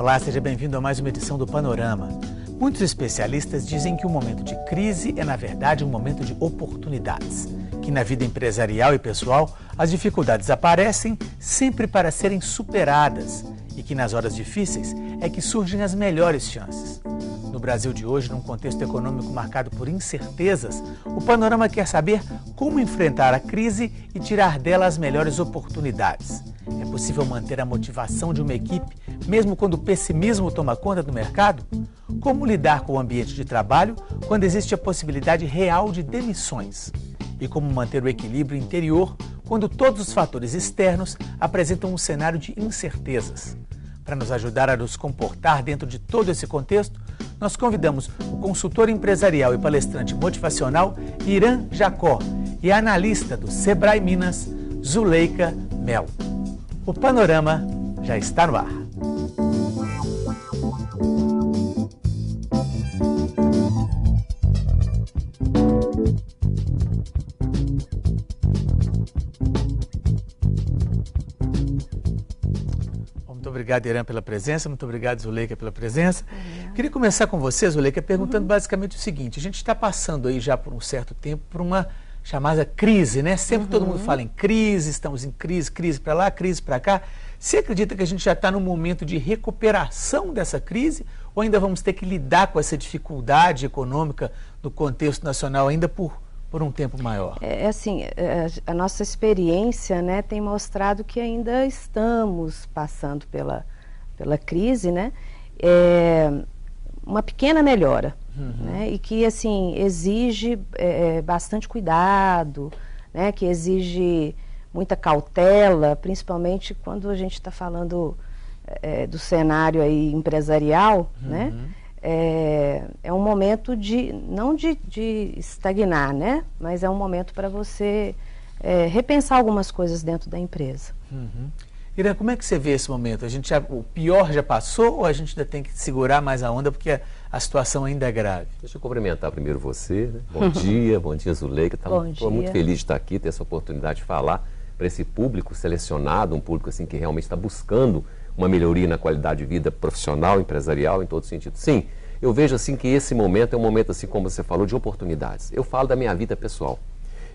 Olá, seja bem-vindo a mais uma edição do Panorama. Muitos especialistas dizem que o momento de crise é, na verdade, um momento de oportunidades. Que na vida empresarial e pessoal, as dificuldades aparecem sempre para serem superadas e que nas horas difíceis é que surgem as melhores chances. No Brasil de hoje, num contexto econômico marcado por incertezas, o Panorama quer saber como enfrentar a crise e tirar dela as melhores oportunidades. É possível manter a motivação de uma equipe, mesmo quando o pessimismo toma conta do mercado? Como lidar com o ambiente de trabalho quando existe a possibilidade real de demissões? E como manter o equilíbrio interior quando todos os fatores externos apresentam um cenário de incertezas? Para nos ajudar a nos comportar dentro de todo esse contexto, nós convidamos o consultor empresarial e palestrante motivacional Irã Jacó e a analista do Sebrae Minas, Zuleika Mel. O Panorama já está no ar. Muito obrigado, Irã, pela presença. Muito obrigado, Zuleika, pela presença. Queria começar com você, Zuleika, perguntando basicamente o seguinte. A gente está passando aí já por um certo tempo por uma chamada crise, né? Sempre todo mundo fala em crise, estamos em crise, crise para lá, crise para cá. Você acredita que a gente já está num momento de recuperação dessa crise ou ainda vamos ter que lidar com essa dificuldade econômica no contexto nacional ainda por um tempo maior? A nossa experiência, né, tem mostrado que ainda estamos passando pela crise, né? Uma pequena melhora, né? E que assim exige bastante cuidado, né? Que exige muita cautela, principalmente quando a gente está falando do cenário aí empresarial, né? É um momento não de estagnar, né? Mas é um momento para você repensar algumas coisas dentro da empresa. Irã, como é que você vê esse momento? O pior já passou ou a gente ainda tem que segurar mais a onda porque a situação ainda é grave? Deixa eu cumprimentar primeiro você, né? Bom dia, Zuleika. Estou muito feliz de estar aqui, ter essa oportunidade de falar para esse público selecionado, um público assim que realmente está buscando uma melhoria na qualidade de vida profissional, empresarial, em todo sentido. Sim, eu vejo assim que esse momento é um momento, assim como você falou, de oportunidades. Eu falo da minha vida pessoal.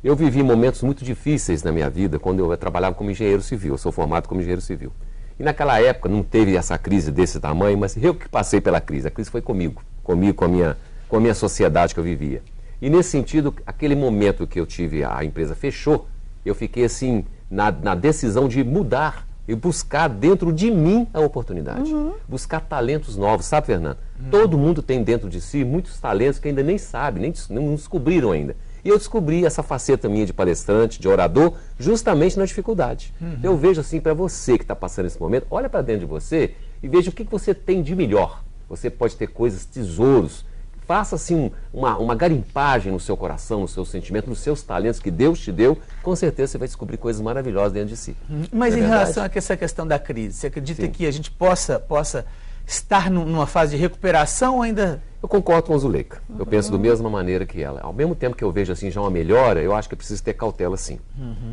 Eu vivi momentos muito difíceis na minha vida quando eu trabalhava como engenheiro civil. Eu sou formado como engenheiro civil. E naquela época não teve essa crise desse tamanho, mas eu que passei pela crise. A crise foi comigo, com a minha sociedade que eu vivia. E nesse sentido, aquele momento que eu tive, a empresa fechou, eu fiquei assim, na decisão de mudar e buscar dentro de mim a oportunidade. Buscar talentos novos, sabe, Fernando? Todo mundo tem dentro de si muitos talentos que ainda nem sabe, não descobriram ainda. E eu descobri essa faceta minha de palestrante, de orador, justamente na dificuldade. Eu vejo assim, para você que está passando esse momento, olha para dentro de você e veja o que você tem de melhor. Você pode ter coisas, tesouros. Faça assim uma garimpagem no seu coração, no seu sentimento, nos seus talentos que Deus te deu. Com certeza você vai descobrir coisas maravilhosas dentro de si. Mas em relação a essa questão da crise, você acredita que a gente possa estar numa fase de recuperação ou ainda... Eu concordo com a Zuleika. Eu penso da mesma maneira que ela. Ao mesmo tempo que eu vejo assim já uma melhora, eu acho que é preciso ter cautela sim.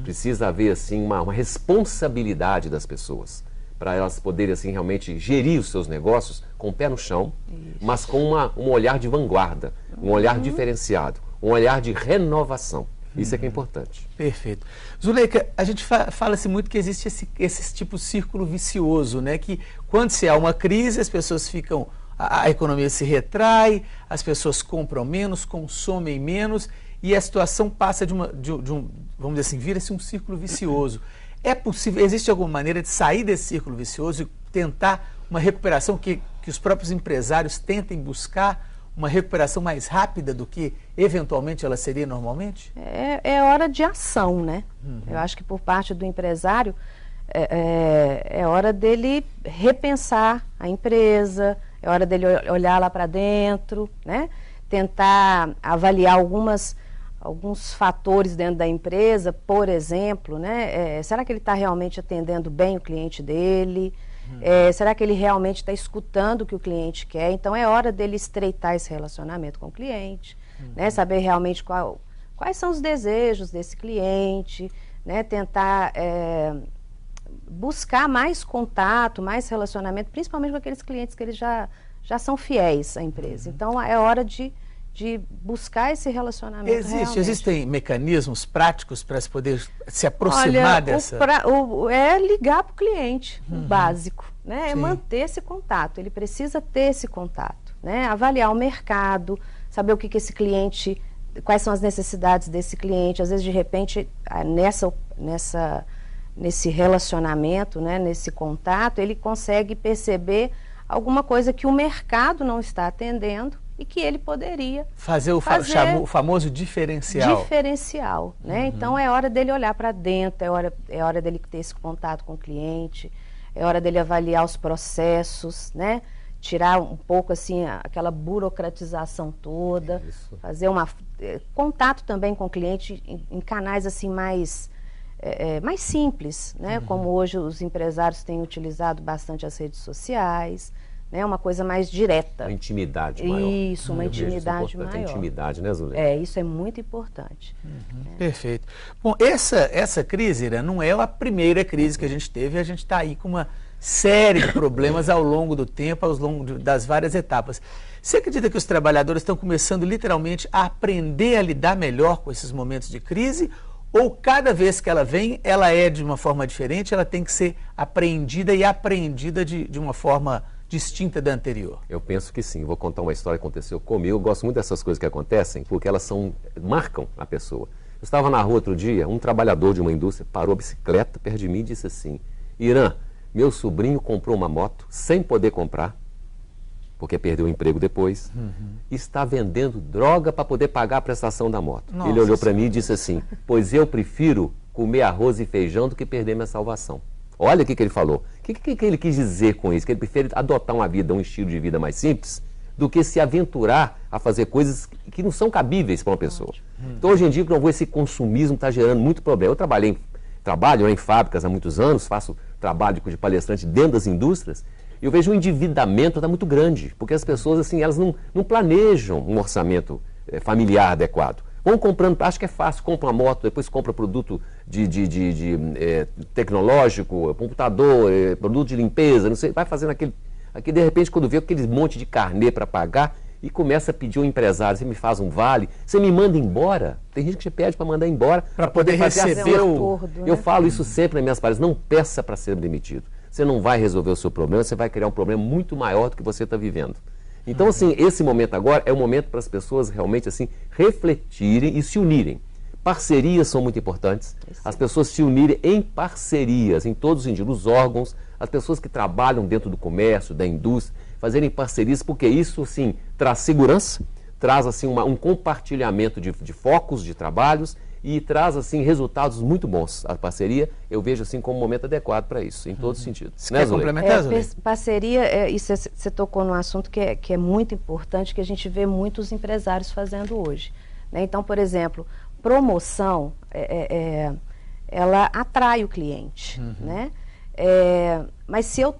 Precisa haver assim uma responsabilidade das pessoas para elas poderem assim realmente gerir os seus negócios com o pé no chão, mas com um olhar de vanguarda, um olhar diferenciado, um olhar de renovação. Isso é que é importante. Perfeito. Zuleika, a gente fala-se muito que existe esse tipo de círculo vicioso, né? Que quando se há uma crise, as pessoas ficam... A economia se retrai, as pessoas compram menos, consomem menos e a situação passa vamos dizer assim, vira-se um círculo vicioso. É possível, existe alguma maneira de sair desse círculo vicioso e tentar uma recuperação que os próprios empresários tentem buscar uma recuperação mais rápida do que eventualmente ela seria normalmente? É hora de ação, né? Eu acho que por parte do empresário é hora dele repensar a empresa, é hora dele olhar lá para dentro, né? Tentar avaliar alguns fatores dentro da empresa, por exemplo, né? Será que ele está realmente atendendo bem o cliente dele? Será que ele realmente está escutando o que o cliente quer? Então é hora dele estreitar esse relacionamento com o cliente, né? Saber realmente quais são os desejos desse cliente, né? Tentar buscar mais contato, mais relacionamento, principalmente com aqueles clientes que eles já são fiéis à empresa. Então, é hora de buscar esse relacionamento. Existem mecanismos práticos para se poder se aproximar dessa... É ligar para o cliente, o básico, né? É manter esse contato, ele precisa ter esse contato, né? Avaliar o mercado, saber o que esse cliente, quais são as necessidades desse cliente. Às vezes, de repente, nesse relacionamento, né? Nesse contato, ele consegue perceber alguma coisa que o mercado não está atendendo e que ele poderia fazer o famoso diferencial. Diferencial, né? Então, é hora dele olhar para dentro, é hora dele ter esse contato com o cliente, é hora dele avaliar os processos, né? Tirar um pouco, assim, aquela burocratização toda, fazer contato também com o cliente em canais, assim, mais simples, né? Como hoje os empresários têm utilizado bastante as redes sociais, né? Uma coisa mais direta. Uma intimidade maior. Isso, uma intimidade maior. A intimidade, né, Zuleika? Isso é muito importante. Perfeito. Bom, essa crise, Irã, não é a primeira crise que a gente teve, a gente está aí com uma série de problemas ao longo do tempo, ao longo das várias etapas. Você acredita que os trabalhadores estão começando literalmente a aprender a lidar melhor com esses momentos de crise? Ou cada vez que ela vem, ela é de uma forma diferente, ela tem que ser apreendida e aprendida de uma forma distinta da anterior? Eu penso que sim. Vou contar uma história que aconteceu comigo. Eu gosto muito dessas coisas que acontecem, porque elas marcam a pessoa. Eu estava na rua outro dia, um trabalhador de uma indústria parou a bicicleta perto de mim e disse assim: Irã, meu sobrinho comprou uma moto sem poder comprar, porque perdeu o emprego depois, está vendendo droga para poder pagar a prestação da moto. Nossa, ele olhou para mim e disse assim: pois eu prefiro comer arroz e feijão do que perder minha salvação. Olha o que ele falou. O que ele quis dizer com isso? Que ele prefere adotar uma vida, um estilo de vida mais simples, do que se aventurar a fazer coisas que não são cabíveis para uma pessoa. Então, hoje em dia, esse consumismo está gerando muito problema. Eu trabalho em fábricas há muitos anos, faço trabalho de palestrante dentro das indústrias, e eu vejo o endividamento está muito grande, porque as pessoas, assim, elas não planejam um orçamento familiar adequado. Vão comprando, acho que é fácil, compra uma moto, depois compra produto tecnológico, computador, produto de limpeza, não sei, vai fazendo aquele, de repente, quando vê aquele monte de carnê para pagar, e começa a pedir ao empresário: você me faz um vale, você me manda embora. Tem gente que te pede para mandar embora para poder receber Eu falo isso sempre nas minhas palestras: não peça para ser demitido. Você não vai resolver o seu problema, você vai criar um problema muito maior do que você está vivendo. Então, assim, esse momento agora é o momento para as pessoas realmente, assim, refletirem e se unirem. Parcerias são muito importantes. As pessoas se unirem em parcerias, em todos os sentidos, os órgãos, as pessoas que trabalham dentro do comércio, da indústria, fazerem parcerias, porque isso, sim, traz segurança, traz, assim, um compartilhamento de focos, de trabalhos, e traz, assim, resultados muito bons. A parceria, eu vejo, assim, como um momento adequado para isso, em todos os sentidos. Você quer complementar, Zuleika? Parceria, isso você tocou num assunto que é muito importante, que a gente vê muitos empresários fazendo hoje, né? Então, por exemplo, promoção, ela atrai o cliente, né? Mas se eu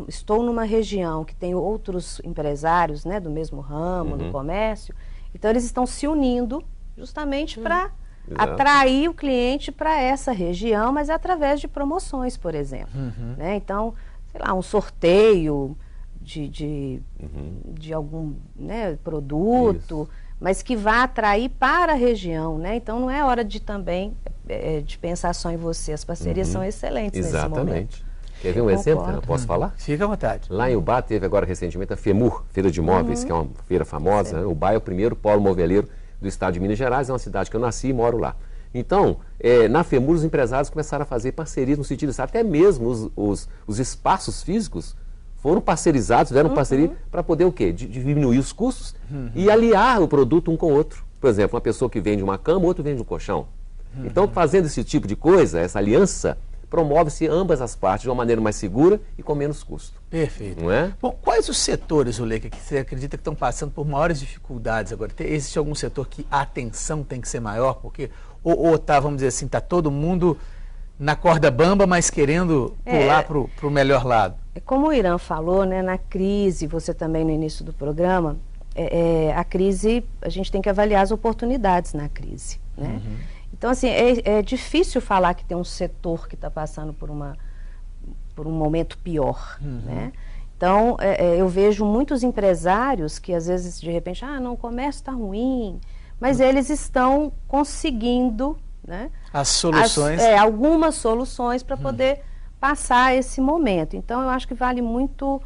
estou numa região que tem outros empresários, né, do mesmo ramo, do comércio, então eles estão se unindo justamente para atrair o cliente para essa região, mas através de promoções, por exemplo. Né? Então, sei lá, um sorteio de algum, né, produto, mas que vá atrair para a região, né? Então, não é hora de também de pensar só em você. As parcerias são excelentes nesse momento. Exatamente. Quer ver um exemplo? Posso falar? Fica à vontade. Lá em Ubá teve agora recentemente a FEMUR, Feira de Móveis, que é uma feira famosa. Né? Ubá é o primeiro polo moveleiro do estado de Minas Gerais, é uma cidade que eu nasci e moro lá. Então, na FEMUR, os empresários começaram a fazer parcerias no sentido de até mesmo os espaços físicos foram parcerizados, fizeram parceria para poder o quê? Diminuir os custos e aliar o produto um com o outro. Por exemplo, uma pessoa que vende uma cama, outro vende um colchão. Então, fazendo esse tipo de coisa, essa aliança, promove-se ambas as partes de uma maneira mais segura e com menos custo. Perfeito. Não é? Bom, quais os setores, Zuleika, que você acredita que estão passando por maiores dificuldades agora? Existe algum setor que a atenção tem que ser maior? Porque, ou tá, vamos dizer assim, está todo mundo na corda bamba, mas querendo pular para o melhor lado? Como o Irã falou, né, na crise, você também no início do programa, a crise, a gente tem que avaliar as oportunidades na crise, né? Então, assim, é difícil falar que tem um setor que está passando por um momento pior, né? Então, eu vejo muitos empresários que, às vezes, de repente, não, o comércio está ruim, mas eles estão conseguindo, né, as soluções. Algumas soluções para poder passar esse momento. Então, eu acho que vale muito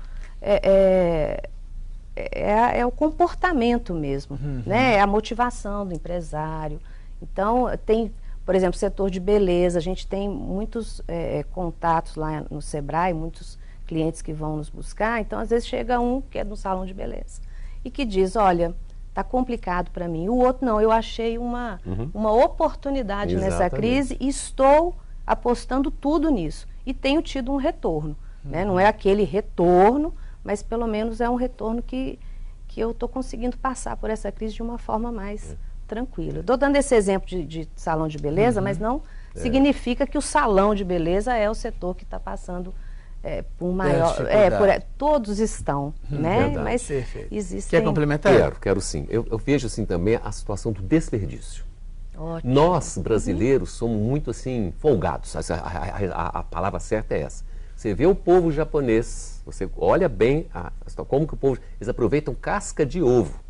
o comportamento mesmo, né? É a motivação do empresário. Então, tem, por exemplo, setor de beleza, a gente tem muitos contatos lá no Sebrae, muitos clientes que vão nos buscar. Então, às vezes chega um que é no salão de beleza e que diz, olha, está complicado para mim. O outro não, eu achei uma oportunidade nessa crise e estou apostando tudo nisso. E tenho tido um retorno, né? Não é aquele retorno, mas pelo menos é um retorno que eu estou conseguindo passar por essa crise de uma forma mais tranquila. Estou dando esse exemplo de salão de beleza, mas não significa que o salão de beleza é o setor que está passando por maior... todos estão, né? Verdade. Mas existem... Quer complementar? Quero sim. Eu vejo assim também a situação do desperdício. Ótimo. Nós, brasileiros, somos muito assim, folgados. A palavra certa é essa. Você vê o povo japonês, você olha bem como que o povo... Eles aproveitam casca de ovo.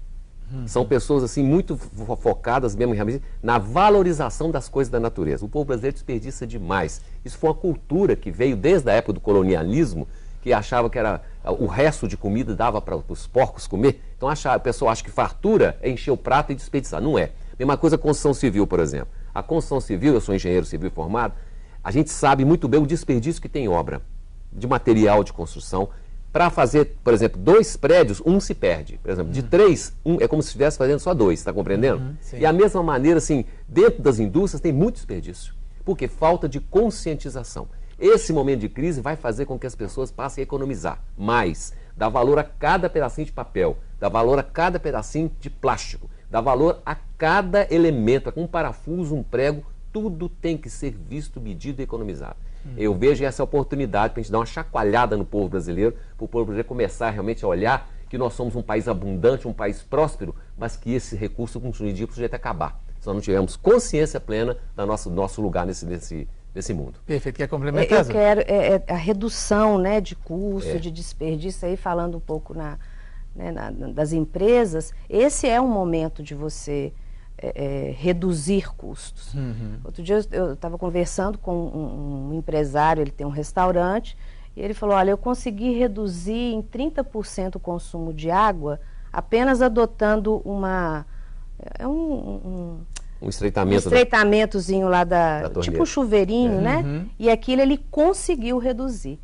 São pessoas assim muito focadas mesmo na valorização das coisas da natureza. O povo brasileiro desperdiça demais. Isso foi uma cultura que veio desde a época do colonialismo, que achava que era o resto de comida dava para os porcos comer. Então o pessoal acha que fartura é encher o prato e desperdiçar. Não é. Mesma coisa a construção civil, por exemplo. A construção civil, eu sou engenheiro civil formado, a gente sabe muito bem o desperdício que tem em obra, de material de construção. Para fazer, por exemplo, 2 prédios, um se perde. Por exemplo, de 3, é como se estivesse fazendo só 2, está compreendendo? E a mesma maneira, assim, dentro das indústrias tem muito desperdício. Porque falta de conscientização. Esse momento de crise vai fazer com que as pessoas passem a economizar mais, dar valor a cada pedacinho de papel, dar valor a cada pedacinho de plástico, dar valor a cada elemento, um parafuso, um prego, tudo tem que ser visto, medido e economizado. Eu vejo essa oportunidade para a gente dar uma chacoalhada no povo brasileiro, para o povo brasileiro começar realmente a olhar que nós somos um país abundante, um país próspero, mas que esse recurso, com um dia, podia acabar. Se nós não tivermos consciência plena do nosso lugar nesse mundo. Perfeito. Quer complementar? Eu quero a redução, né, de custo, de desperdício, aí falando um pouco das empresas. Esse é um momento de você reduzir custos. Outro dia eu estava conversando com um empresário, ele tem um restaurante, e ele falou, olha, eu consegui reduzir em 30% o consumo de água apenas adotando um estreitamentozinho lá tipo um chuveirinho, né? E aquilo ele conseguiu reduzir.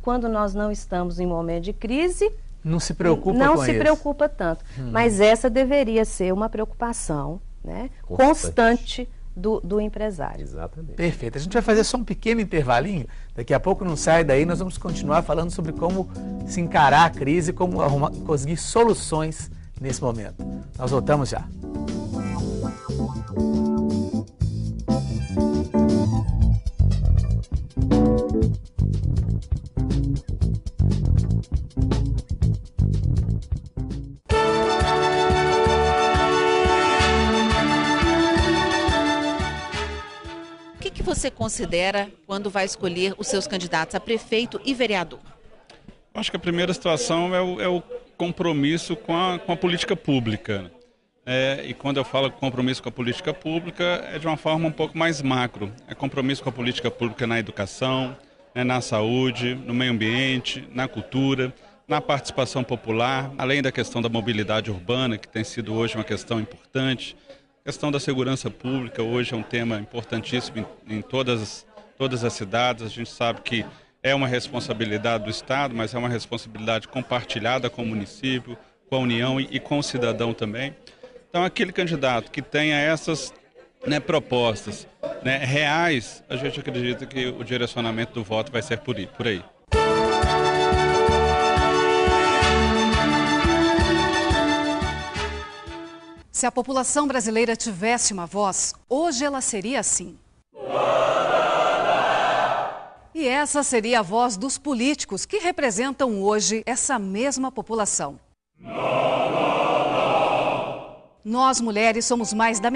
Quando nós não estamos em momento de crise, não se preocupa não com se isso. preocupa tanto. Mas essa deveria ser uma preocupação, né, constante do empresário. Exatamente. Perfeito. A gente vai fazer só um pequeno intervalinho. Daqui a pouco não sai daí, nós vamos continuar falando sobre como se encarar a crise, como conseguir soluções nesse momento. Nós voltamos já. O que você considera quando vai escolher os seus candidatos a prefeito e vereador? Acho que a primeira situação é o compromisso com a política pública. E quando eu falo compromisso com a política pública, é de uma forma um pouco mais macro. É compromisso com a política pública na educação, na saúde, no meio ambiente, na cultura, na participação popular, além da questão da mobilidade urbana, que tem sido hoje uma questão importante. A questão da segurança pública hoje é um tema importantíssimo em todas as cidades. A gente sabe que é uma responsabilidade do Estado, mas é uma responsabilidade compartilhada com o município, com a União e com o cidadão também. Então, aquele candidato que tenha essas propostas reais, a gente acredita que o direcionamento do voto vai ser por aí. Se a população brasileira tivesse uma voz, hoje ela seria assim. E essa seria a voz dos políticos que representam hoje essa mesma população. Nós, mulheres, somos mais da metade